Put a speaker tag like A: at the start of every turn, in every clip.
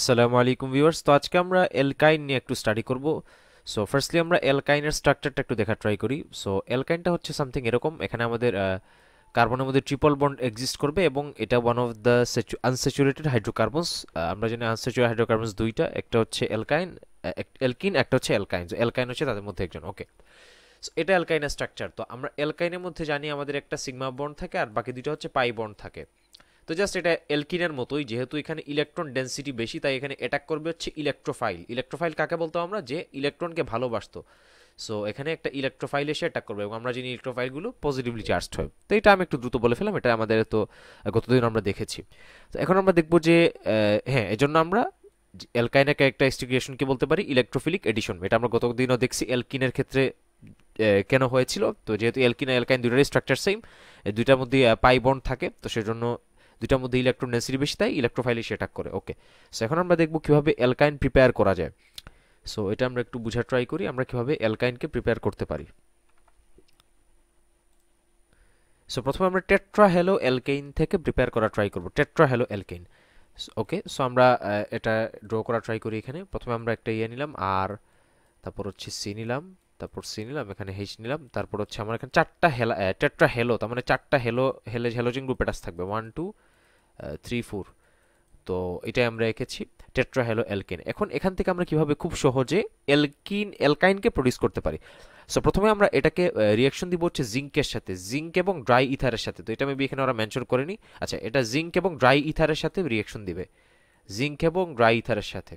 A: আসসালামু আলাইকুম ভিউয়ার্স। তো আজকে আমরা অ্যালকাইন নিয়ে একটু স্টাডি করব। সো ফার্স্টলি আমরা অ্যালকাইনের স্ট্রাকচারটা একটু দেখা ট্রাই করি। সো অ্যালকাইনটা হচ্ছে সামথিং এরকম, এখানে আমাদের কার্বনের মধ্যে ট্রিপল বন্ড এক্সিস্ট করবে এবং এটা one of the unsaturated hydrocarbons. আমরা জানি আনস্যাচুরেটেড হাইড্রোকার্বনস দুইটা, একটা হচ্ছে অ্যালকাইন, অ্যালকিন, একটা হচ্ছে অ্যালকাইন। অ্যালকাইন হচ্ছে তাদের মধ্যে একজন। ওকে, সো এটা অ্যালকাইনের স্ট্রাকচার। তো আমরা অ্যালকাইনের মধ্যে জানি আমাদের একটা সিগমা বন্ড থাকে আর বাকি দুটো হচ্ছে পাই বন্ড থাকে। তো জাস্ট এটা এলকিনের মতোই, যেহেতু এখানে ইলেকট্রন ডেন্সিটি বেশি তাই এখানে অ্যাটাক করবে হচ্ছে ইলেকট্রোফাইল। ইলেকট্রোফাইল কাকে বলতো আমরা? যে ইলেকট্রনকে ভালোবাসতো। সো এখানে একটা ইলেকট্রোফাইল এসে অ্যাটাক করবে এবং আমরা জানি ইলেকট্রোফাইলগুলো পজিটিভলি চার্জড হয়। তো এটা আমি একটু দ্রুত বলে ফেলাম, এটা আমাদের তো গতদিন আমরা দেখেছি। তো এখন আমরা দেখবো যে হ্যাঁ, এজন্য আমরা অ্যালকাইনের ক্যারেক্টারিস্টিকেশনকে বলতে পারি ইলেকট্রোফিলিক এডিশন। এটা আমরা গতদিনও দেখছি অ্যালকিনের ক্ষেত্রে কেন হয়েছিল। তো যেহেতু অ্যালকিন আর অ্যালকাইন দুইটারই স্ট্রাকচার সেম, দুইটার মধ্যে পাই বন্ড থাকে, তো সেজন্য দুইটার মধ্যে ইলেকট্রন ডেন্সিটি বেশি, তাই ইলেকট্রোফাইল এসে অ্যাটাক করে। ওকে, সো এখন আমরা দেখব কিভাবে অ্যালকাইন প্রিপেয়ার করা যায়। সো এটা আমরা একটু বোঝার ট্রাই করি, আমরা কিভাবে অ্যালকাইনকে প্রিপেয়ার করতে পারি। সো প্রথমে আমরা টেট্রা হ্যালো অ্যালকেইন থেকে প্রিপেয়ার করা ট্রাই করব, টেট্রা হ্যালো অ্যালকেইন। ওকে, সো আমরা এটা ড্র করা ট্রাই করি। এখানে প্রথমে আমরা একটা ইয়ে নিলাম, আর তারপর হচ্ছে সি নিলাম, তারপর সি নিলাম, এখানে এইচ নিলাম, তারপর হচ্ছে আমার এখানে চারটা হেলা, টেট্রা হেলো, তার মানে চারটা হেলো, হ্যালোজেন গ্রুপ অ্যাটাচ থাকবে, 1 2 3 4। তো এটাই আমরা এঁকেছি টেট্রা হ্যালো অ্যালকেন। এখন এখান থেকে আমরা কিভাবে খুব সহজে অ্যালকাইনকে প্রডিউস করতে পারি। সো প্রথমে আমরা এটাকে রিয়াকশন দিব হচ্ছে জিঙ্কের সাথে, জিঙ্ক এবং ড্রাই ইথারের সাথে। তো এটা মেবি এখানে ওরা মেনশন করেনি। আচ্ছা, এটা জিঙ্ক এবং ড্রাই ইথারের সাথে রিয়াকশন দিবে, জিঙ্ক এবং ড্রাই ইথারের সাথে।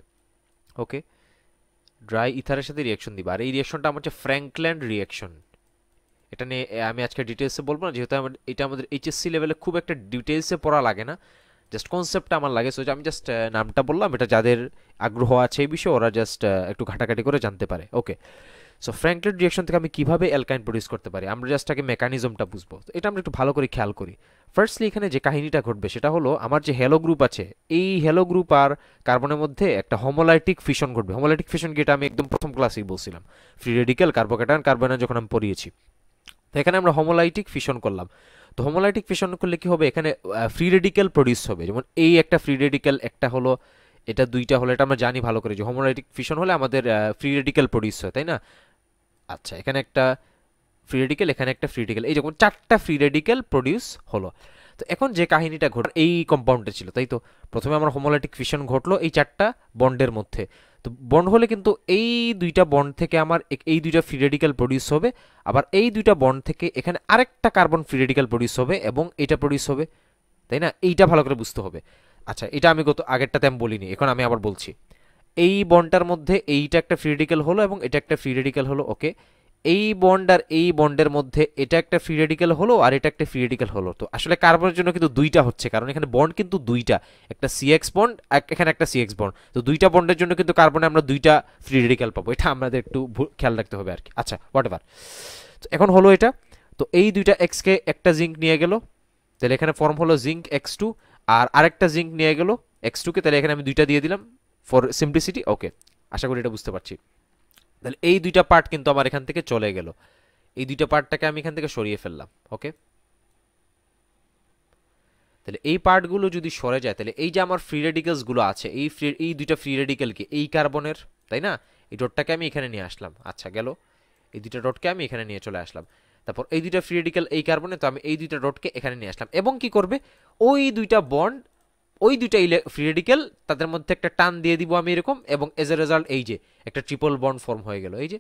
A: ওকে, ড্রাই ইথারের সাথে রিয়াকশন দিবে, আর এই রিয়াকশনটা আমার হচ্ছে ফ্র্যাঙ্কল্যান্ড রিয়াকশন। এটা নিয়ে আমি আজকে ডিটেলসে বলবো না, যেহেতু এটা আমাদের এইচএসসি লেভেলে খুব একটা ডিটেলসে পড়া লাগে না, জাস্ট কনসেপ্টটা আমার লাগে। সো আমি জাস্ট নামটা বললাম, এটা যাদের আগ্রহ আছে এই বিষয়ে ওরা জাস্ট একটু ঘাটাঘাটি করে জানতে পারে। ওকে, সো ফ্র্যাঙ্কলিন রিয়েকশন থেকে আমি কিভাবে অ্যালকাইন প্রডিউস করতে পারি, আমরা জাস্ট আগে মেকানিজমটা বুঝবো। তো এটা আমরা একটু ভালো করে খেয়াল করি। ফার্স্টলি এখানে যে কাহিনীটা ঘটবে সেটা হলো, আমার যে হ্যালো গ্রুপ আছে, এই হ্যালো গ্রুপ আর কার্বনের মধ্যে একটা হোমোলাইটিক ফিশন ঘটবে। হোমোলাইটিক ফিশন কি, এটা আমি একদম প্রথম ক্লাসেই বলছিলাম, ফ্রি রেডিক্যাল কার্বোক্যাটায়ন কার্বনের যখন আমি পড়িয়েছি। তো এখানে আমরা হোমোলাইটিক ফিশন করলাম। তো হোমোলাইটিক ফিশন করলে কি হবে, এখানে ফ্রি রেডিক্যাল প্রডিউস হবে। যেমন এই একটা ফ্রি রেডিক্যাল, একটা হলো, এটা দুইটা হলো, এটা আমরা জানি ভালো করে যে হোমোলাইটিক ফিশন হলে আমাদের ফ্রি রেডিক্যাল প্রডিউস হয়, তাই না? আচ্ছা, এখানে একটা ফ্রি রেডিক্যাল, এখানে একটা ফ্রি রেডিক্যাল, এই যখন চারটা ফ্রি রেডিক্যাল প্রডিউস হলো। তো এখন যে কাহিনীটা ঘটে এই কম্পাউন্ডে ছিল, তাই তো প্রথমে আমার হোমোলাইটিক ফিশন ঘটলো এই চারটা বন্ডের মধ্যে। তো বন্ড হলে কিন্তু এই দুইটা বন্ড থেকে আমার এই দুইটা ফ্রি রেডিক্যাল প্রডিউস হবে, আবার এই দুইটা বন্ড থেকে এখানে আরেকটা কার্বন ফ্রি রেডিক্যাল প্রডিউস হবে এবং এটা প্রডিউস হবে, তাই না? এইটা ভালো করে বুঝতে হবে। আচ্ছা, এটা আমি আগেরটাতে আমি বলিনি, এখন আমি আবার বলছি। এই বন্ডটার মধ্যে এইটা একটা ফ্রি রেডিক্যাল হলো এবং এটা একটা ফ্রি রেডিক্যাল হলো। ওকে, এই বন্ড আর এই বন্ডের মধ্যে এটা একটা ফ্রি রেডিক্যাল হলো আর এটা একটা ফ্রি রেডিক্যাল হলো। তো আসলে কার্বনের জন্য কিন্তু দুইটা হচ্ছে, কারণ এখানে বন্ড কিন্তু দুইটা, একটা সিএক্স বন্ড, এখানে একটা সিএক্স বন্ড। তো দুইটা বন্ডের জন্য কিন্তু কার্বনে আমরা দুইটা ফ্রি রেডিক্যাল পাবো, এটা আমাদের একটু খেয়াল রাখতে হবে আর কি। আচ্ছা, হোয়াট এভার। তো এখন হলো এটা, তো এই দুইটা এক্সকে একটা জিঙ্ক নিয়ে গেল, তাহলে এখানে ফর্ম হলো জিঙ্ক X2, আর আরেকটা জিঙ্ক নিয়ে গেল X2 কে, তাহলে এখানে আমি দুইটা দিয়ে দিলাম ফর সিম্পলিসিটি। ওকে, আশা করি এটা বুঝতে পারছি। তাহলে এই দুইটা পার্ট কিন্তু আমার এখান থেকে চলে গেল, এই দুইটা পার্টটাকে আমি এখান থেকে সরিয়ে ফেললাম। ওকে, তাহলে এই পার্টগুলো যদি সরে যায়, তাহলে এই যে আমার ফ্রি রেডিক্যালসগুলো আছে, এই দুইটা ফ্রি রেডিক্যালকে এই কার্বনের, তাই না, এই ডটটাকে আমি এখানে নিয়ে আসলাম। আচ্ছা, গেল, এই দুইটা ডটকে আমি এখানে নিয়ে চলে আসলাম। তারপর এই দুইটা ফ্রি রেডিক্যাল এই কার্বনে, তো আমি এই দুইটা ডটকে এখানে নিয়ে আসলাম এবং কি করবে, ওই দুইটা বন্ড, ওই দুইটা ফ্রি রেডিক্যাল, তাদের মধ্যে একটা টান দিয়ে দিব আমি এরকম, এবং এজ এ রেজাল্ট এই যে একটা ট্রিপল বন্ড ফর্ম হয়ে গেল। এই যে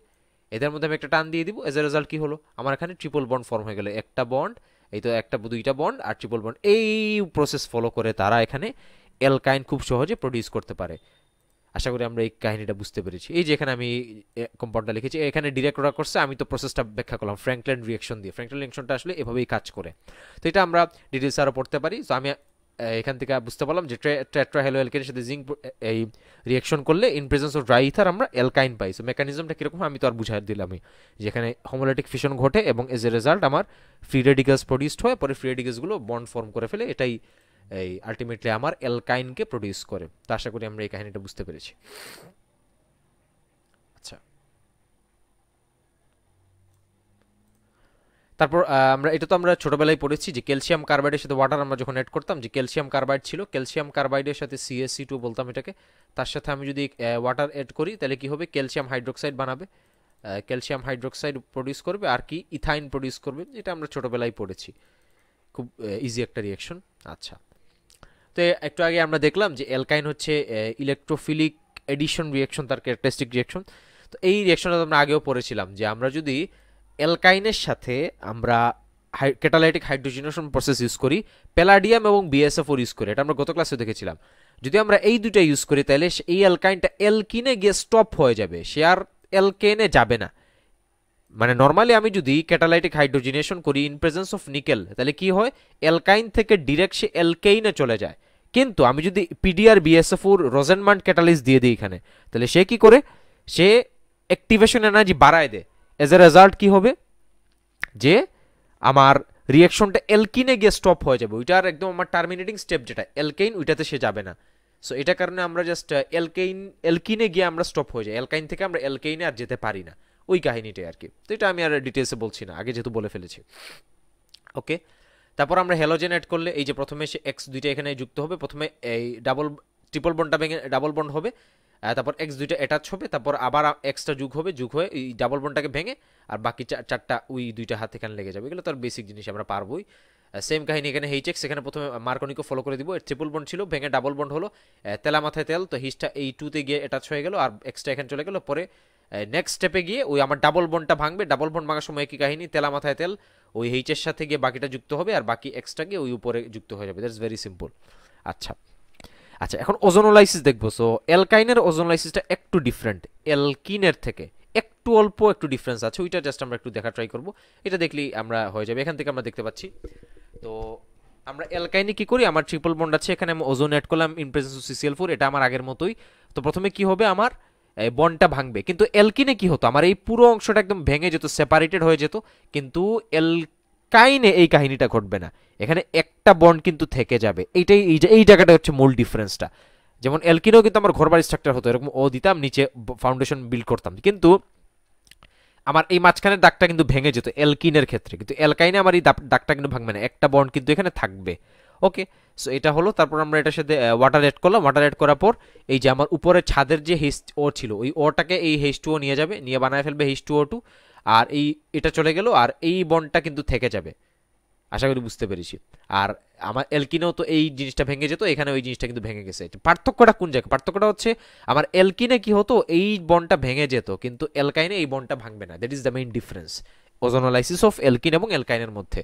A: এদের মধ্যে আমি একটা টান দিয়ে দিব, এজ এ রেজাল্ট কি হলো, আমার এখানে ট্রিপল বন্ড ফর্ম হয়ে গেল, একটা বন্ড, এই তো একটা দুইটা বন্ড আর ট্রিপল বন্ড। এই প্রসেস ফলো করে তারা এখানে অ্যালকাইন খুব সহজে প্রডিউস করতে পারে। আশা করি আমরা এই কাহিনীটা বুঝতে পেরেছি। এই যে এখানে আমি কম্পাউন্ডটা লিখেছি, এখানে ডিরেক্ট ওরা করছে, আমি তো প্রসেসটা ব্যাখ্যা করলাম ফ্র্যাঙ্কলিন রিয়েকশন দিয়ে। ফ্র্যাঙ্কলিন রিয়েকশনটা আসলে এভাবেই কাজ করে। তো এটা আমরা ডিটেলস আরও পড়তে পারি। তো আমি এখান থেকে বুঝতে পারলাম যে টেট্রাহ্যালোঅ্যালকেনের সাথে জিঙ্ক এই রিয়েকশন করলে in presence of dry ether আমরা অ্যালকাইন পাই। সো মেকানিজমটা কীরকম আমি তো আর বুঝাই দিলামই, যেখানে হোমোলাইটিক ফিশন ঘটে এবং এজ এ রেজাল্ট আমার ফ্রি রেডিক্যালস প্রডিউসড হয়, পরে ফ্রি রেডিক্যালসগুলো বন্ড ফর্ম করে ফেলে, এটাই এই আলটিমেটলি আমার অ্যালকাইনকে প্রডিউস করে। তো আশা করি আমরা এই কাহিনীটা বুঝতে পেরেছি। আচ্ছা, তারপর আমরা এটা তো আমরা ছোটবেলায় পড়েছি যে ক্যালসিয়াম কার্বাইডের সাথে ওয়াটার আমরা যখন অ্যাড করতাম, যে ক্যালসিয়াম কার্বাইড ছিল, ক্যালসিয়াম কার্বাইডের সাথে CaC2 বলতাম এটাকে, তার সাথে আমি যদি ওয়াটার অ্যাড করি তাহলে কি হবে, ক্যালসিয়াম হাইড্রোক্সাইড বানাবে, ক্যালসিয়াম হাইড্রোক্সাইড প্রডিউস করবে আর কি ইথাইন প্রডিউস করবে। এটা আমরা ছোটবেলায় পড়েছি, খুব ইজি একটা রিয়াকশন। আচ্ছা, তো একটু আগে আমরা দেখলাম যে অ্যালকাইন হচ্ছে ইলেকট্রোফিলিক এডিশন রিয়াকশন, তার ক্যারেক্টারিস্টিক রিয়াকশন। তো এই রিয়াকশনটা আমরা আগেও পড়েছিলাম যে আমরা যদি অ্যালকাইনের সাথে আমরা ক্যাটালাইটিক হাইড্রোজেনেশন প্রসেস ইউজ করি, প্যালাডিয়াম এবং BSF4 ইউজ করি, এটা আমরা গত ক্লাসে দেখেছিলাম। যদি আমরা এই দুটো ইউজ করি তাহলে এই অ্যালকাইনটা অ্যালকিনে গিয়ে স্টপ হয়ে যাবে, সে আর অ্যালকেনে যাবে না। মানে নর্মালি আমি যদি ক্যাটালাইটিক হাইড্রোজেনেশন করি ইন প্রেজেন্স অফ নিকেল, তাহলে কি হয়, অ্যালকাইন থেকে ডিরেক্ট সে অ্যালকেইনে চলে যায়। কিন্তু আমি যদি PDR BSF4 রোজেনমান্ড ক্যাটালিস্ট দিয়ে দিই এখানে, তাহলে সে কি করে, সে অ্যাক্টিভেশন এনার্জি বাড়ায় দেয়। এজ এ রেজাল্ট কি হবে, যে আমার রিয়াকশনটা অ্যালকিনে গিয়ে স্টপ হয়ে যাবে, ওইটার একদম আমার টার্মিনেটিং স্টেপ যেটা অ্যালকেইন, ওইটাতে সে যাবে না। সো এটা কারণে আমরা জাস্ট অ্যালকিনে গিয়ে আমরা স্টপ হয়ে যাই, অ্যালকাইন থেকে আমরা অ্যালকেইনে আর যেতে পারি না, ওই কাহিনীটাই আর কি। তো এটা আমি আর ডিটেলসে বলছি না, আগে যেহেতু বলে ফেলেছি। ওকে, তারপর আমরা হ্যালোজেন অ্যাড করলে এই যে প্রথমে সে X দুইটা এখানে যুক্ত হবে, প্রথমে এই ট্রিপল বন্ডটা ভেঙে ডাবল বন্ড হবে, তারপর X দুইটা অ্যাটাচ হবে, তারপর আবার এক্সটা যুগ হবে, যুগ হয়ে এই ডাবল বন্ডটাকে ভেঙে আর বাকি চারটা ওই দুইটা হাত এখানে লেগে যাবে। এগুলো তো আর বেসিক জিনিস, আমরা পারবোই। সেম কাহিনী এখানে HX, এখানে প্রথমে মার্কনিকে ফলো করে দিব, ট্রিপল বন্ড ছিল ভেঙে ডাবল বন্ড হলো, তেলা মাথায় তেল, তো হিসটা এই 2তে গিয়ে অ্যাটাচ হয়ে গেল আর এক্সটা এখানে চলে গেল। পরে নেক্সট স্টেপে গিয়ে ওই আমার ডাবল বন্ডটা ভাঙবে, ডাবল বন্ড ভাঙার সময় একই কাহিনী, তেলা মাথায় তেল, ওই এইচের সাথে গিয়ে বাকিটা যুক্ত হবে আর বাকি এক্সটা গিয়ে ওই উপরে যুক্ত হয়ে যাবে। That's very simple. আচ্ছা আচ্ছা, এখন ওজোনোলাইসিস দেখবো। সো অ্যালকাইনের ওজোনোলাইসিসটা একটু ডিফারেন্ট অ্যালকিনের থেকে, একটু অল্প একটু ডিফারেন্স আছে, ওইটা জাস্ট আমরা একটু দেখা ট্রাই করবো। এটা দেখলেই আমরা হয়ে যাবে, এখান থেকে আমরা দেখতে পাচ্ছি। তো আমরা অ্যালকাইনে কি করি, আমার ট্রিপল বন্ড আছে, এখানে আমি ওজোন অ্যাড করলাম ইন প্রেজেন্স অফ CCl4, এটা আমার আগের মতোই। তো প্রথমে কি হবে, আমার বন্ডটা ভাঙবে, কিন্তু অ্যালকিনে কি হতো, আমার এই পুরো অংশটা একদম ভেঙে যেত, সেপারেটেড হয়ে যেত। কিন্তু অ্যালকাইনে এই কাহিনীটা ঘটবে না, এখানে একটা বন্ড কিন্তু থেকে যাবে। এইটাই এই জায়গাটা হচ্ছে মূল ডিফারেন্সটা। যেমন অ্যালকিনেও কিন্তু আমার ঘরবাড়ি স্ট্রাকচার হতো, এরকম ও দিতাম, নিচে ফাউন্ডেশন বিল্ড করতাম, কিন্তু আমার এই মাঝখানের দাগটা কিন্তু ভেঙে যেত অ্যালকিনের ক্ষেত্রে। কিন্তু অ্যালকাইনে আমার এই দাগটা কিন্তু ভাঙবে না, একটা বন্ড কিন্তু এখানে থাকবে। ওকে, সো এটা হলো। তারপর আমরা এটার সাথে ওয়াটার অ্যাড করলাম, ওয়াটার অ্যাড করার পর এই যে আমার উপরে ছাদের যে H2O ছিল, ওই ওটাকে এই H2O নিয়ে যাবে, নিয়ে বানায় ফেলবে H2O2, আর এটা চলে গেল, আর এই বন্ডটা কিন্তু থেকে যাবে। আশা করি বুঝতে পেরেছি। আর আমার অ্যালকিনেও তো এই জিনিসটা ভেঙে যেত, এখানে ওই জিনিসটা কিন্তু ভেঙে গেছে। পার্থক্যটা কোন জায়গায়, পার্থক্যটা হচ্ছে আমার অ্যালকিনে কি হতো, এই বন্ডটা ভেঙে যেত, কিন্তু অ্যালকাইনে এই বন্ডটা ভাঙবে না। That is the main difference ozonolysis of alkyne এবং অ্যালকাইনের মধ্যে।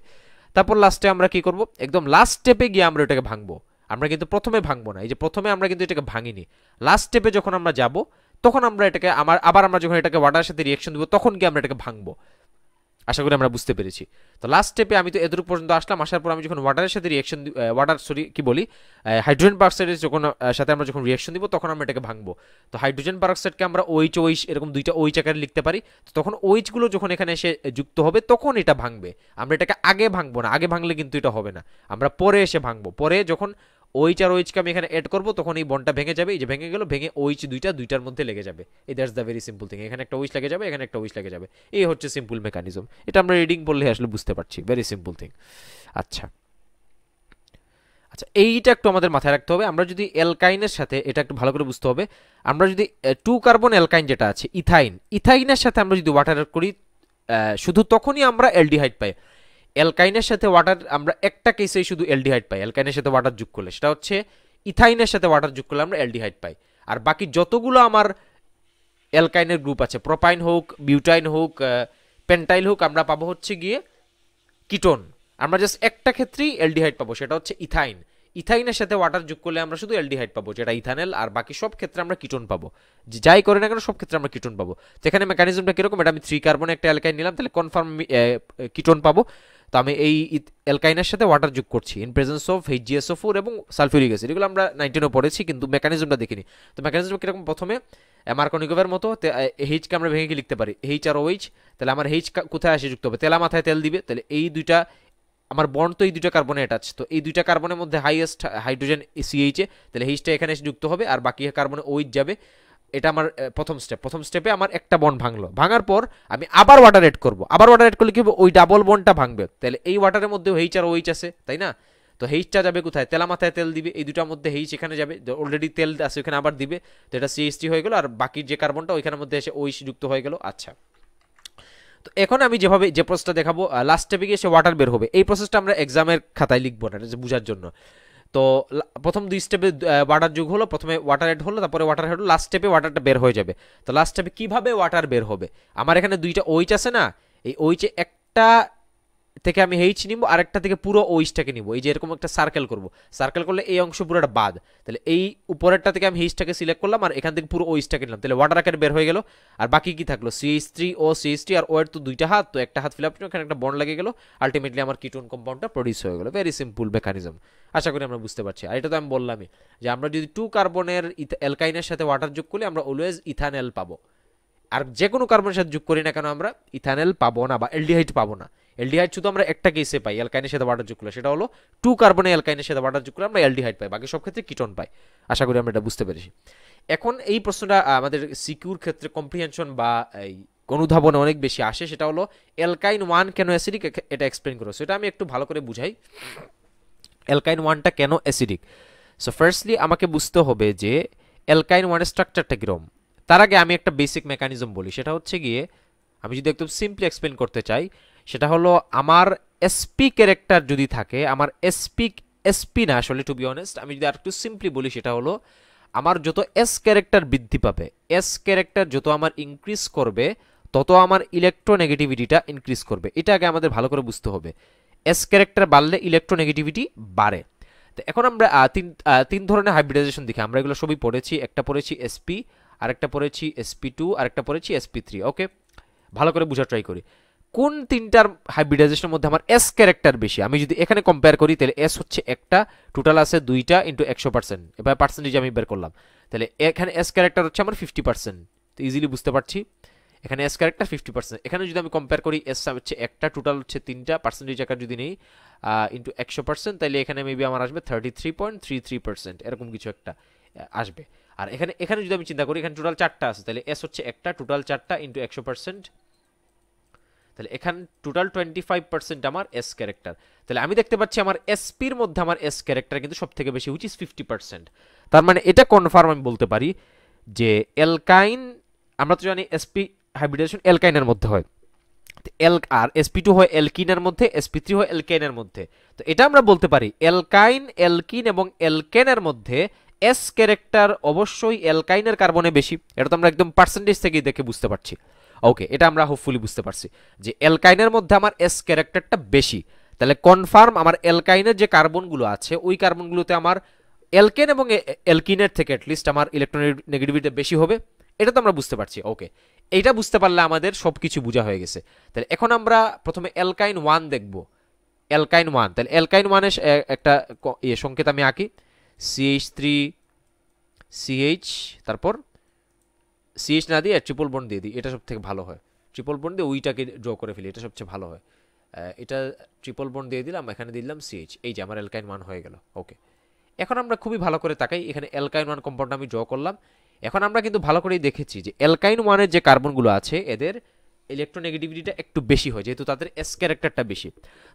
A: তারপর লাস্টে আমরা কি করব, একদম লাস্ট স্টেপে গিয়ে আমরা এটাকে ভাঙবো। আমরা কিন্তু প্রথমে ভাঙবো না, এই যে প্রথমে আমরা কিন্তু এটাকে ভাঙিনি, লাস্ট স্টেপে যখন আমরা যাব তখন আমরা এটাকে আবার আমরা যখন এটাকে ওয়াটারের সাথে রিঅ্যাকশন দিব তখন কি আমরা এটাকে ভাঙবো। আশা করি আমরা বুঝতে পেরেছি। তো লাস্ট স্টেপে আমি তো এতটুকু পর্যন্ত আসলাম, আসার পর আমি যখন ওয়াটারের সাথে রিঅ্যাকশন কি বলি, হাইড্রোজেন পারঅক্সাইডের সাথে আমরা যখন রিঅ্যাকশন দিব তখন আমরা এটাকে ভাঙবো। তো হাইড্রোজেন পারঅক্সাইডকে আমরা OH এরকম দুইটা OH আকারে লিখতে পারি। তো তখন OH-গুলো যখন এখানে এসে যুক্ত হবে তখন এটা ভাঙবে। আমরা এটাকে আগে ভাঙবো না, আগে ভাঙলে কিন্তু এটা হবে না, আমরা পরে এসে ভাঙবো। পরে যখন OH আর OH কে আমি এখানে অ্যাড করবো তখন এই বন্ডটা ভেঙে যাবে, এই যে ভেঙে গেল, ভেঙে OH দুইটার মধ্যে লেগে যাবে। এই that's the very simple thing. এখানে একটা OH লেগে যাবে, এখানে একটা OH লেগে যাবে, এই হচ্ছে সিম্পল মেকানিজম। এটা আমরা রিডিং বললে আসলে বুঝতে পারছি, ভেরি সিম্পল থিং। আচ্ছা আচ্ছা, এইটা একটু আমাদের মাথায় রাখতে হবে। আমরা যদি অ্যালকাইনের সাথে, এটা একটু ভালো করে বুঝতে হবে, আমরা যদি 2 কার্বন অ্যালকাইন যেটা আছে ইথাইনের সাথে আমরা যদি ওয়াটার অ্যাড করি শুধু তখনই আমরা অ্যালডিহাইড পাই। অ্যালকাইনের সাথে ওয়াটার আমরা একটা কেসেই শুধু অ্যালডিহাইড পাই, অ্যালকাইনের সাথে ওয়াটার যোগ করলে, সেটা হচ্ছে ইথাইনের সাথে ওয়াটার যোগ করলে আমরা অ্যালডিহাইড পাই। আর বাকি যতগুলো আমার অ্যালকাইনের গ্রুপ আছে, প্রোপাইন হোক, বিউটাইন হোক, পেন্টাইল হোক, আমরা পাবো হচ্ছে গিয়ে কিটোন। আমরা জাস্ট একটা ক্ষেত্রেই অ্যালডিহাইড পাবো, সেটা হচ্ছে ইথাইনের সাথে ওয়াটার যোগ করলে আমরা শুধু অ্যালডিহাইড পাবো, যেটা ইথানেল, আর বাকি সব ক্ষেত্রে আমরা কিটোন পাবো। যাই করে না কেন সব ক্ষেত্রে আমরা কিটোন পাবো। তো এখানে মেকানিজমটা কিরকম, এটা আমি 3 কার্বনে একটা অ্যালকাইন নিলাম, তাহলে কনফার্ম কিটোন পাবো। তো আমি এই অ্যালকাইনের সাথে ওয়াটার যোগ করছি ইন প্রেজেন্স অফ HgSO4 এবং সালফিউরিক অ্যাসিড। এগুলো আমরা 19-এ পড়েছি, কিন্তু মেকানিজমটা দেখিনি। তো মেকানিজম কিরকম, প্রথমে মার্কনিকোভের মতো H-কে আমরা ভেঙে কি লিখতে পারি, H আর OH। তাহলে আমার H কোথায় আসে যুক্ত হবে, তেলা মাথায় তেল দিবে, তাহলে এই দুইটা আমার বন্ড তো এই দুইটা কার্বনে অ্যাটাচ, তো এই দুইটা কার্বনের মধ্যে হাইয়েস্ট হাইড্রোজেন CH, তাহলে H-টা এখানে এসে যুক্ত হবে, আর বাকি কার্বনে OH যাবে, এটা আমার প্রথম স্টেপে আমার একটা বন্ড ভাঙলো, ভাঙার পর আমি আবার ওয়াটার এড করব, আবার ওয়াটার এড করলে কি হবে, ওই ডাবল বন্ডটা ভাঙবে, তাহলে এই ওয়াটারের মধ্যে এইচ আর ওইচ আছে, তাই না? তো এইচটা যাবে কোথায়, তেলা মাথায় তেল দিবে, এই দুটার মধ্যে এইচ এখানে যাবে, অলরেডি তেল আছে ওখানে আবার দিবে, তো এটা সিএইচ3 হয়ে গেল, আর বাকি যে কার্বনটা ওইখানের মধ্যে এসে ওইচ যুক্ত হয়ে গেল। আচ্ছা, তো এখন আমি যেভাবে যে প্রসেসটা দেখাবো, লাস্ট স্টেপে গিয়ে সে ওয়াটার বের হবে, এই প্রসেসটা আমরা এক্সামের খাতায় লিখবো না, এটা বোঝার জন্য। তো প্রথম 2 স্টেপে ওয়াটার যোগ হলো, প্রথমে ওয়াটার এড হলো, তারপরে ওয়াটার হেড হলো, লাস্ট স্টেপে ওয়াটারটা বের হয়ে যাবে। তো লাস্ট স্টেপে কীভাবে ওয়াটার বের হবে, আমার এখানে দুইটা ওইচ আছে না, এই ওইচে একটা থেকে আমি এইচ নিব, আরেকটা থেকে পুরো ওইচটাকে নিব, এই যে এরকম একটা সার্কেল করব, সার্কেল করলে এই অংশ পুরোটা বাদ, তাহলে এই উপরেরটা থেকে আমি এইচটাকে সিলেক্ট করলাম, আর এখান থেকে পুরো ওইচটাকে নিলাম, তাহলে ওয়াটার আকারে বের হয়ে গেল। আর বাকি কি থাকলো, সিএইচ3 ও সিএইচ3, আর ও এর তো দুইটা হাত, তো একটা হাত ফিল আপ, এখানে একটা বন্ড লেগে গেল, আলটিমেটলি আমার কিটোন কম্পাউন্ডটা প্রডিউস হয়ে গেল। ভেরি সিম্পল মেকানিজম, আশা করি আমরা বুঝতে পারছি। আর এটা তো আমি বললামই যে আমরা যদি 2 কার্বনের অ্যালকাইনের সাথে ওয়াটার যোগ করি আমরা অলওয়েজ ইথানল পাবো, আর যে কোনো কার্বনের সাথে যোগ করি না কেন আমরা ইথানল পাবো না, বা এলডিহাইড পাবো না। এলডিহাইড শুধু আমরা একটা কেসে পাই, অ্যালকাইনের সাথে ওয়াটার যোগ করলে, সেটা হলো 2 কার্বনের অ্যালকাইনের সাথে ওয়াটার যোগ করলে আমরা এলডিহাইড পাই, বাকি সব ক্ষেত্রে কিটোন পাই। আশা করি আমরা এটা বুঝতে পেরেছি। এখন এই প্রশ্নটা আমাদের সিকিউর ক্ষেত্রে কম্প্রিহেনশন বা এই অনুধাবনে অনেক বেশি আসে, সেটা হলো অ্যালকাইন 1 কেন অ্যাসিডিক, এটা এক্সপ্লেন করো। সেটা আমি একটু ভালো করে বুঝাই, অ্যালকাইন 1টা কেন অ্যাসিডিক। সো ফার্স্টলি আমাকে বুঝতে হবে যে অ্যালকাইন 1 এর স্ট্রাকচারটা কীরকম। তার আগে আমি একটা বেসিক মেকানিজম বলি, সেটা হচ্ছে গিয়ে আমি যদি একদম সিম্পলি এক্সপ্লেন করতে চাই, সেটা হলো আমার এসপি ক্যারেক্টার যদি থাকে, আমার এসপি না আসলে, টু বি অনেস্ট, আমি যদি আর একটু সিম্পলি বলি, সেটা হলো আমার যত এস ক্যারেক্টার বৃদ্ধি পাবে, এস ক্যারেক্টার যত আমার ইনক্রিজ করবে, তত আমার ইলেকট্রোনেগেটিভিটিটা ইনক্রিজ করবে। এটা আগে আমাদের ভালো করে বুঝতে হবে, এস ক্যারেক্টার বাড়লে ইলেকট্রোনেগেটিভিটি বাড়ে। তো এখন আমরা তিন ধরনের হাইব্রিডাইজেশন দেখি, আমরা এগুলো সবই পড়েছি, একটা পড়েছি এসপি, আরেকটা পড়েছি sp2, আরেকটা পড়েছি sp3। ওকে, ভালো করে বোঝা ট্রাই করি, কোন তিনটার হাইব্রিডাইজেশনের মধ্যে আমার এস ক্যারেক্টার বেশি। আমি যদি এখানে কম্পেয়ার করি, তাহলে এস হচ্ছে একটা, টোটাল আছে 2টা ইন্টু 100%, এবার পার্সেন্টেজ আমি বের করলাম, তাহলে এখানে এস ক্যারেক্টার হচ্ছে আমার 50%। তো ইজিলি বুঝতে পারছি এখানে এস ক্যারেক্টার 50%। এখানে যদি আমি কম্পেয়ার করি, এস হচ্ছে একটা, টোটাল হচ্ছে 3টা, পার্সেন্টেজ আকার যদি নেই ইন্টু 100%, তাহলে এখানে মেবি আমার আসবে 33.33%, এরকম কিছু একটা আসবে। আর এখানে এখানে যদি আমি চিন্তা করি, এখানে টোটাল 4টা আছে, তাহলে এস হচ্ছে একটা, টোটাল 4টা ইন্টু 100%, তাহলে এখানে টোটাল 25% আমার এস ক্যারেক্টার। তাহলে আমি দেখতে পাচ্ছি আমার এসপির মধ্যে আমার এস ক্যারেক্টার কিন্তু সব থেকে বেশি, হুইচ ইজ 50%। তার মানে এটা কনফার্ম আমি বলতে পারি যে অ্যালকাইন, আমরা তো জানি এসপি হাইব্রিডাইজেশন অ্যালকাইনের মধ্যে হয়, আর sp2 হয় অ্যালকিনের মধ্যে, sp3 হয় অ্যালকেনের মধ্যে। তো এটা আমরা বলতে পারি অ্যালকাইন, অ্যালকিন এবং অ্যালকেনের মধ্যে এস ক্যারেক্টার অবশ্যই অ্যালকাইনের কার্বনে বেশি। এটা তো আমরা একদম পার্সেন্টেজ থেকে দেখে বুঝতে পারছি। ওকে, এটা আমরা হোপফুলি বুঝতে পারছি যে অ্যালকাইনের মধ্যে আমার এস ক্যারেক্টারটা বেশি, তাহলে কনফার্ম আমার অ্যালকাইনের যে কার্বনগুলো আছে ওই কার্বনগুলোতে আমার অ্যালকেন এবং অ্যালকিনের থেকে অ্যাটলিস্ট আমার ইলেকট্রোনেগেটিভিটি বেশি হবে। এটা তো আমরা বুঝতে পারছি। ওকে, এইটা বুঝতে পারলে আমাদের সব কিছু বোঝা হয়ে গেছে। তাহলে এখন আমরা প্রথমে অ্যালকাইন 1 দেখব। অ্যালকাইন 1, তাহলে অ্যালকাইন 1 এর একটা সংকেত আমি আঁকি, CH3 CH, তারপর CH না দিয়ে ট্রিপল বন্ড দিয়ে দিই, এটা সব থেকে ভালো হয়। ট্রিপল বন্ড দিয়ে ওইটাকে ড্র করে ফেলি, এটা সবচেয়ে ভালো হয়। এটা ট্রিপল বন্ড দিয়ে দিলাম, এখানে দিলাম CH, এই যে আমার অ্যালকাইন 1 হয়ে গেল। ওকে, এখন আমরা খুবই ভালো করে তাকাই, এখানে অ্যালকাইন 1 কম্পাউন্ড আমি ড্র করলাম। এখন আমরা কিন্তু ভালো করেই দেখেছি যে অ্যালকাইন 1 এর যে কার্বনগুলো আছে এদের ইলেকট্রোনেগেটিভিটিটা একটু বেশি হয়, যেহেতু তাদের এস ক্যারেক্টারটা বেশি।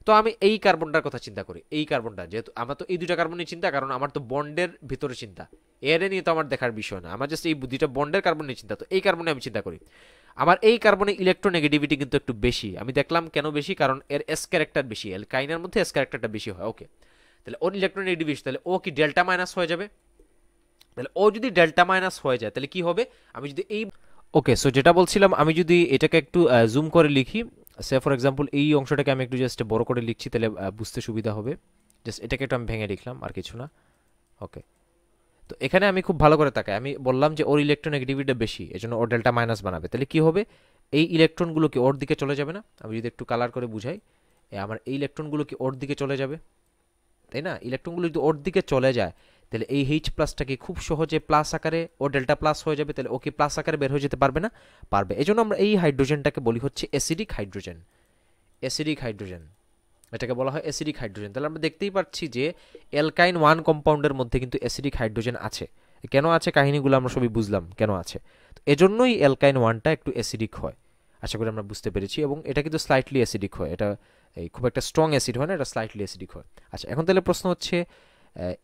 A: তো আমি এই কার্বনটার কথা চিন্তা করি, এই কার্বনটা, যেহেতু আমার তো এই দুইটা কার্বনের চিন্তা, কারণ আমার তো বন্ডের ভিতরে চিন্তা, এর নিয়ে তো আমার দেখার বিষয় না, আমার জাস্ট এই দুইটা বন্ডের কার্বনের চিন্তা। তো এই কার্বনে আমি চিন্তা করি, আমার এই কার্বনে ইলেকট্রোনেগেটিভিটি কিন্তু একটু বেশি। আমি দেখলাম কেন বেশি, কারণ এর এস ক্যারেক্টার বেশি, অ্যালকাইনের মধ্যে এস ক্যারেক্টারটা বেশি হয়। ওকে, তাহলে ওর ইলেকট্রোনেগেটিভিটি, তাহলে ও কি ডেল্টা মাইনাস হয়ে যাবে। তাহলে ও যদি ডেল্টা মাইনাস হয়ে যায়, তাহলে কি হবে, আমি যদি এই, ওকে, সো যেটা বলছিলাম, আমি যদি এটাকে একটু জুম করে লিখি, সে ফর এক্সাম্পল এই অংশটাকে আমি একটু জাস্ট বড় করে লিখছি, তাহলে বুঝতে সুবিধা হবে। জাস্ট এটাকে একটু আমি ভেঙে লিখলাম, আর কিছু না। ওকে, তো এখানে আমি খুব ভালো করে তাকাই, আমি বললাম যে ওর ইলেকট্রোনেগেটিভিটিটা বেশি, এজন্য ওর ডেল্টা মাইনাস বানাবে। তাহলে কি হবে, এই ইলেকট্রনগুলো কি ওর দিকে চলে যাবে না? আমি যদি একটু কালার করে বুঝাই, আমার এই ইলেকট্রনগুলো কি ওর দিকে চলে যাবে, তাই না? ইলেকট্রনগুলো যদি ওর দিকে চলে যায়, তাহলে এই এইচ প্লাসটাকে খুব সহজে প্লাস আকারে ও ডেল্টা প্লাস হয়ে যাবে। তাহলে ওকে প্লাস আকারে বের হয়ে যেতে পারবে না? পারবে। এজন্য আমরা এই হাইড্রোজেনটাকে বলি হচ্ছে অ্যাসিডিক হাইড্রোজেন। অ্যাসিডিক হাইড্রোজেন, এটাকে বলা হয় অ্যাসিডিক হাইড্রোজেন। তাহলে আমরা দেখতেই পাচ্ছি যে অ্যালকাইন 1 কম্পাউন্ডের মধ্যে কিন্তু অ্যাসিডিক হাইড্রোজেন আছে। কেন আছে কাহিনীগুলো আমরা সবই বুঝলাম কেন আছে। তো এজন্যই অ্যালকাইন ওয়ানটা একটু অ্যাসিডিক হয়, আশা করি আমরা বুঝতে পেরেছি। এবং এটা কিন্তু স্লাইটলি অ্যাসিডিক হয়, এটা এই খুব একটা স্ট্রং অ্যাসিড হয় না, এটা স্লাইটলি অ্যাসিডিক হয়। আচ্ছা, এখন তাহলে প্রশ্ন হচ্ছে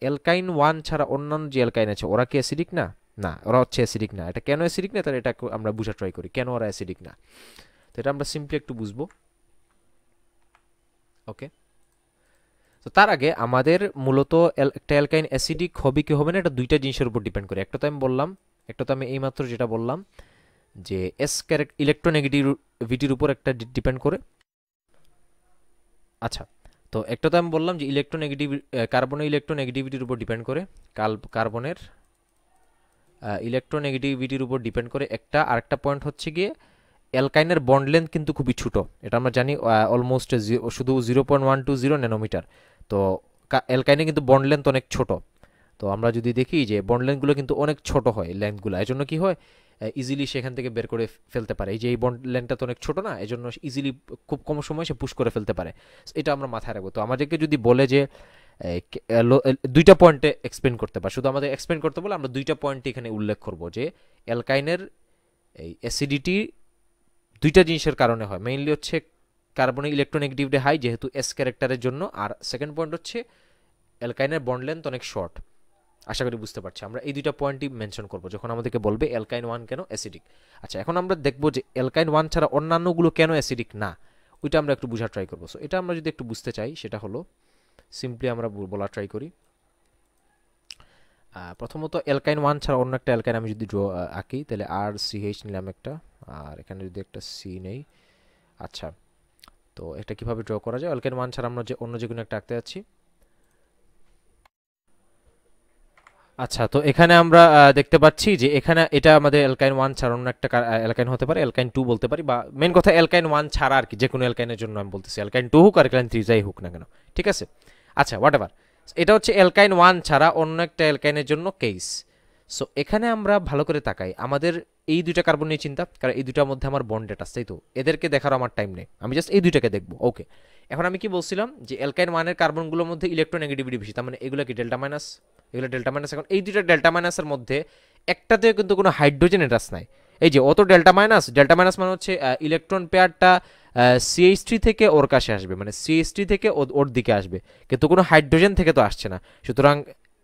A: অ্যালকাইন ওয়ান ছাড়া অন্যান্য যে অ্যালকাইন আছে ওরা কি অ্যাসিডিক না? না, ওরা হচ্ছে অ্যাসিডিক না। এটা কেন অ্যাসিডিক না, তাহলে এটা আমরা বুঝা ট্রাই করি কেন ওরা অ্যাসিডিক না। তো এটা আমরা সিম্পলি একটু বুঝবো। ওকে, তো তার আগে আমাদের মূলত একটা অ্যালকাইন অ্যাসিডিক হবে কি হবে না, এটা দুইটা জিনিসের উপর ডিপেন্ড করে। একটা তো আমি বললাম, একটা তো আমি এইমাত্র যেটা বললাম যে এস ইলেকট্রোনেগেটিভিটির উপর একটা ডিপেন্ড করে। আচ্ছা, তো একটা তো আমি বললাম যে কার্বনের ইলেকট্রোনেগেটিভিটির উপর ডিপেন্ড করে, কার্বনের ইলেকট্রোনেগেটিভিটির উপর ডিপেন্ড করে একটা। আরেকটা পয়েন্ট হচ্ছে গিয়ে অ্যালকাইনের বন্ড লেন্থ কিন্তু খুবই ছোট, এটা আমরা জানি, অলমোস্ট শুধু 0.120 ন্যানোমিটার। তো অ্যালকাইনে কিন্তু বন্ড লেন্থ অনেক ছোট। তো আমরা যদি দেখি যে বন্ড লেন্থগুলো কিন্তু অনেক ছোট হয় লেন্থগুলো, এই জন্য কি হয় ইজিলি সেখান থেকে বের করে ফেলতে পারে। এই যে এই বন্ড লেন্থটা তো অনেক ছোট না, এই জন্য ইজিলি খুব কম সময় সে পুশ করে ফেলতে পারে। এটা আমরা মাথায় রাখবো। তো আমাদেরকে যদি বলে যে দুইটা পয়েন্টে এক্সপ্লেন করতে, বা শুধু আমাদের এক্সপ্লেন করতে বলে, আমরা দুইটা পয়েন্টে এখানে উল্লেখ করব যে অ্যালকাইনের এই অ্যাসিডিটি দুইটা জিনিসের কারণে হয়। মেইনলি হচ্ছে কার্বনের ইলেকট্রোনেগেটিভিটি হাই যেহেতু এস ক্যারেক্টারের জন্য, আর সেকেন্ড পয়েন্ট হচ্ছে অ্যালকাইনের বন্ড লেন্থ অনেক শর্ট। আশা করি বুঝতে পারছি। আমরা এই দুইটা পয়েন্টই মেনশন করবো যখন আমাদেরকে বলবে অ্যালকাইন ওয়ান কেন অ্যাসিডিক। আচ্ছা, এখন আমরা দেখবো যে অ্যালকাইন ওয়ান ছাড়া অন্যান্যগুলো কেন অ্যাসিডিক না, ওইটা আমরা একটু বোঝার ট্রাই করবো। সো এটা আমরা যদি একটু বুঝতে চাই, সেটা হলো সিম্পলি আমরা বলার ট্রাই করি। প্রথমত অ্যালকাইন ওয়ান ছাড়া অন্য একটা অ্যালকাইন আমি যদি ড্র আঁকি, তাহলে আর সিএইচ নিলাম একটা, আর এখানে যদি একটা সি নেই। আচ্ছা, তো এটা কিভাবে ড্র করা যায়? অ্যালকাইন ওয়ান ছাড়া আমরা যে অন্য যে কোনো একটা আঁকতে যাচ্ছি। আচ্ছা, তো এখানে আমরা দেখতে পাচ্ছি যে এখানে এটা আমাদের অ্যালকাইন ওয়ান ছাড়া অন্য একটা অ্যালকাইন হতে পারে, অ্যালকাইন টু বলতে পারি, বা মেন কথা অ্যালকাইন ওয়ান ছাড়া আর কি, যে কোনো অ্যালকাইনের জন্য আমি বলতেছি, অ্যালকাইন টু হোক আর অ্যালকাইন থ্রি যাই হোক না কেন, ঠিক আছে। আচ্ছা, হোয়াট এভার, এটা হচ্ছে অ্যালকাইন ওয়ান ছাড়া অন্য একটা অ্যালকাইনের জন্য কেস। সো এখানে আমরা ভালো করে তাকাই, আমাদের এই দুইটা কার্বন নিয়ে চিন্তা, কারণ এই দুইটার মধ্যে আমার বন্ড ডেটা, তাই তো এদেরকে দেখার আমার টাইম নেই, আমি জাস্ট এই দুইটাকে দেখবো। ওকে, এখন আমি কি বলছিলাম যে অ্যালকাইন ওয়ানের কার্বনগুলোর মধ্যে ইলেকট্রোনেগেটিভিটি বেশি, তার মানে এগুলো কি ডেল্টা মাইনাস, এগুলো ডেল্টা মাইনাস। এখন এই দুইটা ডেল্টা মাইনাসের মধ্যে একটাতেও কিন্তু কোনো হাইড্রোজেন এটাস নাই। এই যে অত ডেল্টা মাইনাস, ডেল্টা মাইনাস মানে হচ্ছে ইলেকট্রন পেয়ারটা সিএইচ থ্রি থেকে ওর কাছে আসবে, মানে সিএইচ থ্রি থেকে ওর দিকে আসবে, কিন্তু কোনো হাইড্রোজেন থেকে তো আসছে না। সুতরাং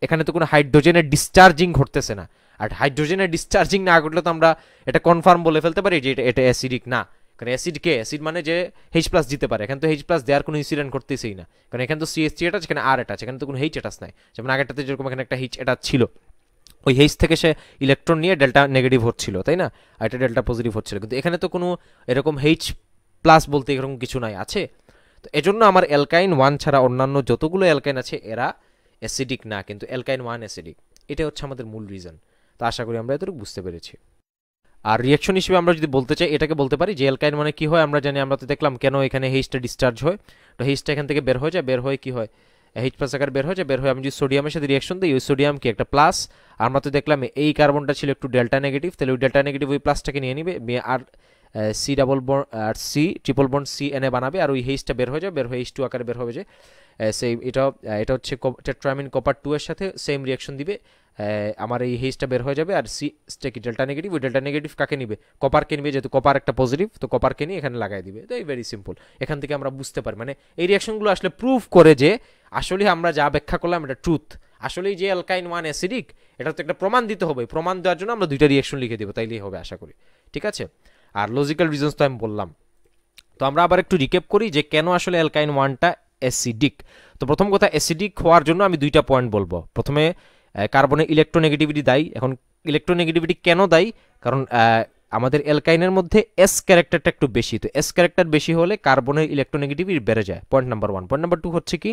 A: এখানে তো কোনো হাইড্রোজেনের ডিসচার্জিং ঘটতেছে না। আর হাইড্রোজেনের ডিসচার্জিং না ঘটলে তো আমরা এটা কনফার্ম বলে ফেলতে পারি যে এটা অ্যাসিডিক না। কারণ অ্যাসিড কে, অ্যাসিড মানে যে এইচ প্লাস দিতে পারে, এখানে তো এইচ প্লাস দেওয়ার কোনো ইনসিডেন্ট ঘটতেছেই না, কারণ এখানে তো সিএস থ্রি এটা, এখানে আর এটা আছে, এখানে তো কোনো এইচ এটাস নাই। যেমন আগেরটাতে যেরকম এখানে একটা এইচ এটা ছিল, ওই এইচ থেকে সে ইলেকট্রন নিয়ে ডেল্টা নেগেটিভ হচ্ছিল, তাই না, আর এটা ডেল্টা পজিটিভ হচ্ছিল, কিন্তু এখানে তো কোনো এরকম এইচ প্লাস বলতে এরকম কিছু নাই, আছে। তো এজন্য আমার অ্যালকাইন ওয়ান ছাড়া অন্যান্য যতগুলো অ্যালকাইন আছে এরা অ্যাসিডিক না, কিন্তু অ্যালকাইন ওয়ান অ্যাসিডিক। এটা হচ্ছে আমাদের মূল রিজন। তো আশা করি আমরা এতটুকু বুঝতে পেরেছি। আর রিয়াকশন হিসেবে আমরা যদি বলতে চাই, এটাকে বলতে পারি যে অ্যালকাইন মানে কি হয় আমরা জানি, আমরা তো দেখলাম কেন এখানে এইচটা ডিসচার্জ হয়। তো এইচটা এখান থেকে বের হয়ে যায়, বের হয়ে কি হয়, এইচ প্লাস আকার বের হয়ে যায়, বের হয়ে আমি যদি সোডিয়ামের সাথে রিয়াকশন দিই, ওই সোডিয়াম কি একটা প্লাস, আমরা তো দেখলাম এই কার্বনটা ছিল একটু ডেল্টা নেগেটিভ, তাহলে ওই ডেল্টা নেগেটিভ ওই প্লাসটাকে নিয়ে নিবে, আর সি ডাবল বন্ড আর সি ট্রিপল বন্ড সি এনে বানাবে, আর ওই এইচটা বের হয়ে যায়, বের হয়ে এইচ টু আকারে বের হবে যে সেই এটা হচ্ছে টেট্রামিন কপার টু এর সাথে সেম রিয়াকশন দিবে, আমার এই হেজটা বের হয়ে যাবে। আর সিটা কি ডেল্টা নেগেটিভ, ওই ডেল্টা নেগেটিভ কাকে নিবে, কপারকে নিবে, যেহেতু কপার একটা পজিটিভ, তো কপারকে নিয়ে এখানে লাগাই দিবে। তো এই ভেরি সিম্পল। এখান থেকে আমরা বুঝতে পারি, মানে এই রিয়াকশনগুলো আসলে প্রুফ করে যে আসলে আমরা যা ব্যাখ্যা করলাম এটা ট্রুথ। আসলেই যে অ্যালকাইন ওয়ান অ্যাসিডিক, এটা তো একটা প্রমাণ দিতে হবে, প্রমাণ দেওয়ার জন্য আমরা দুইটা রিয়াকশন লিখে দেবো, তাইলেই হবে আশা করি, ঠিক আছে। আর লজিক্যাল রিজনস তো আমি বললাম। তো আমরা আবার একটু রিক্যাপ করি যে কেন আসলে অ্যালকাইন ওয়ানটা অ্যাসিডিক। তো প্রথম কথা, অ্যাসিডিক হওয়ার জন্য আমি দুইটা পয়েন্ট বলবো। প্রথমে কার্বনের ইলেকট্রোনেগেটিভিটি দায়ী। এখন ইলেকট্রোনেগেটিভিটি কেন দায়ী, কারণ আমাদের অ্যালকাইনের মধ্যে এস ক্যারেক্টারটা একটু বেশি, তো এস ক্যারেক্টার বেশি হলে কার্বনের ইলেকট্রোনেগেটিভিটি বেড়ে যায়, point number one. Point number two হচ্ছে কি,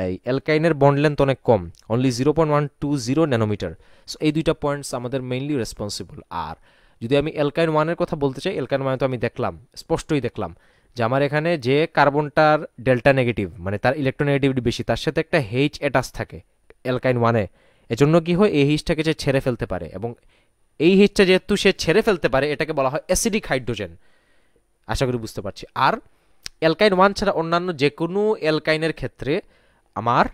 A: এই অ্যালকাইনের বন্ড লেন্থ অনেক কম, অনলি 0.120 ন্যানোমিটার। সো এই দুইটা পয়েন্টস আমাদের মেইনলি রেসপন্সিবল। আর যদি আমি অ্যালকাইন ওয়ানের কথা বলতে চাই, অ্যালকাইন ওয়ানে তো আমি দেখলাম, স্পষ্টই দেখলাম যে আমার এখানে যে কার্বনটার ডেল্টা নেগেটিভ, মানে তার ইলেকট্রোনেগেটিভিটি বেশি, তার সাথে একটা এইচ অ্যাটাচ থাকে অ্যালকাইন ওয়ানে। এজন্য কি হয়, এই হিচটাকে সে ছেড়ে ফেলতে পারে, এবং এই হিচটা যেহেতু সে ছেড়ে ফেলতে পারে, এটাকে বলা হয় অ্যাসিডিক হাইড্রোজেন। আশা করি বুঝতে পারছি। আর অ্যালকাইন ওয়ান ছাড়া অন্যান্য যে কোনো অ্যালকাইনের ক্ষেত্রে আমার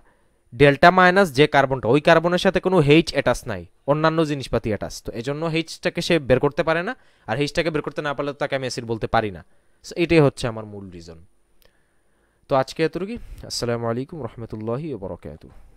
A: ডেল্টা মাইনাস যে কার্বনটা, ওই কার্বনের সাথে কোনো এইচ অ্যাটাচ নাই, অন্যান্য জিনিসপাতি অ্যাটাচ, তো এজন্য এইচটাকে সে বের করতে পারে না, আর এইচটাকে বের করতে না পারলে তাকে আমি অ্যাসিড বলতে পারি না। সো এটাই হচ্ছে আমার মূল রিজন। তো আজকে এতটুকুই। আসসালামু আলাইকুম রহমতুল্লাহি ওয়া বারাকাতুহু।